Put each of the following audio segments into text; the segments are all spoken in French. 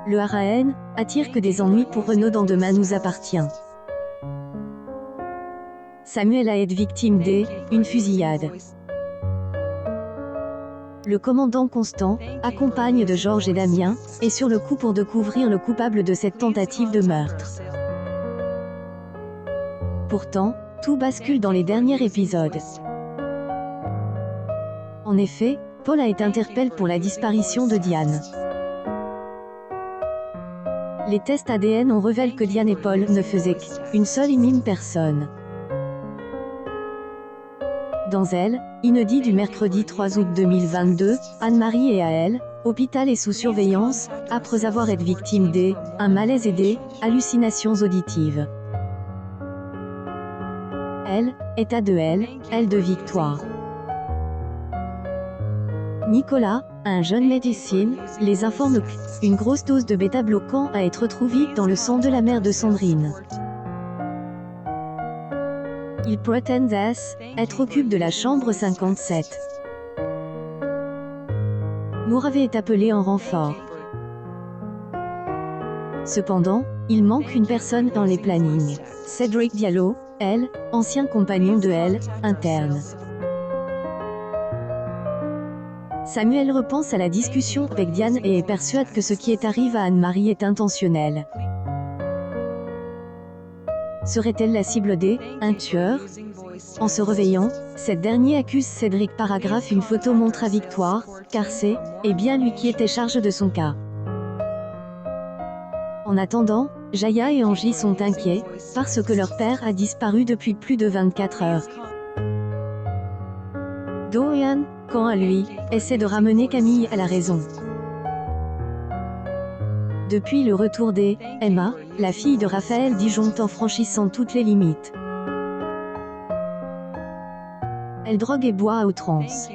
Le Haraen attire que des ennuis pour Renaud dans Demain nous appartient. Samuel a été victime d'une fusillade. Le commandant Constant, accompagne de Georges et Damien, est sur le coup pour découvrir le coupable de cette tentative de meurtre. Pourtant, tout bascule dans les derniers épisodes. En effet, Paul a été interpellé pour la disparition de Diane. Les tests ADN ont révélé que Diane et Paul ne faisaient qu'une seule et même personne. Dans Elle, inédit du mercredi 3 août 2022, Anne-Marie est à Elle, hôpital et sous surveillance, après avoir été victime d'un malaise et des hallucinations auditives. Elle est à elle de Victoire. Nicolas, un jeune médecin, les informe qu'une grosse dose de bêta-bloquant a été retrouvée dans le sang de la mère de Sandrine. Il prétend être occupé de la chambre 57. Mouravet est appelé en renfort. Cependant, il manque une personne dans les plannings. Cédric Diallo, elle, ancien compagnon de Elle, interne. Samuel repense à la discussion avec Diane et est persuadé que ce qui est arrivé à Anne-Marie est intentionnel. Serait-elle la cible d'un tueur? En se réveillant, cette dernière accuse Cédric. Paragraphe. Une photo montre à Victoire, car c'est bien lui qui était chargé de son cas. En attendant, Jaya et Angie sont inquiets, parce que leur père a disparu depuis plus de 24 heures. Dorian, quant à lui, essaie de ramener Camille à la raison. Depuis le retour d'Emma, la fille de Raphaël disjoncte en franchissant toutes les limites. Elle drogue et boit à outrance.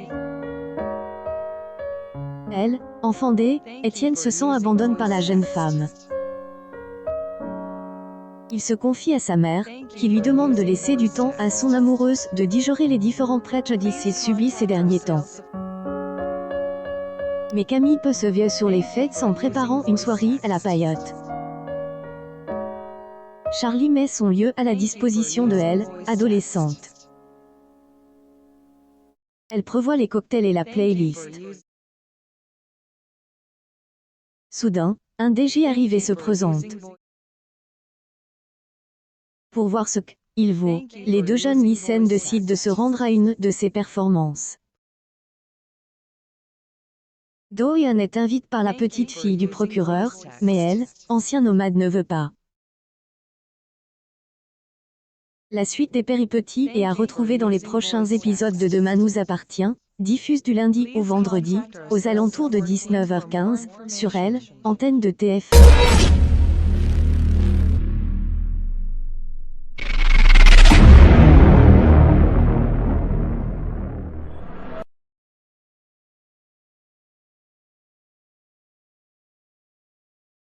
Elle, enfant d'Étienne, se sent abandonnée par la jeune femme. Il se confie à sa mère, qui lui demande de laisser du temps à son amoureuse de digérer les différents préjudices subis ces derniers temps. Mais Camille peut se virer sur les faits en préparant une soirée à la paillote. Charlie met son lieu à la disposition de Elle, adolescente. Elle prévoit les cocktails et la playlist. Soudain, un DJ arrive et se présente. Pour voir ce qu'il vaut, les deux jeunes lycéennes décident de se rendre à une de ses performances. Dorian est invité par la petite fille du procureur, mais Elle, ancien nomade, ne veut pas. La suite des péripéties est à retrouver dans les prochains épisodes de Demain nous appartient, diffuse du lundi au vendredi, aux alentours de 19h15, sur Elle, antenne de TF1.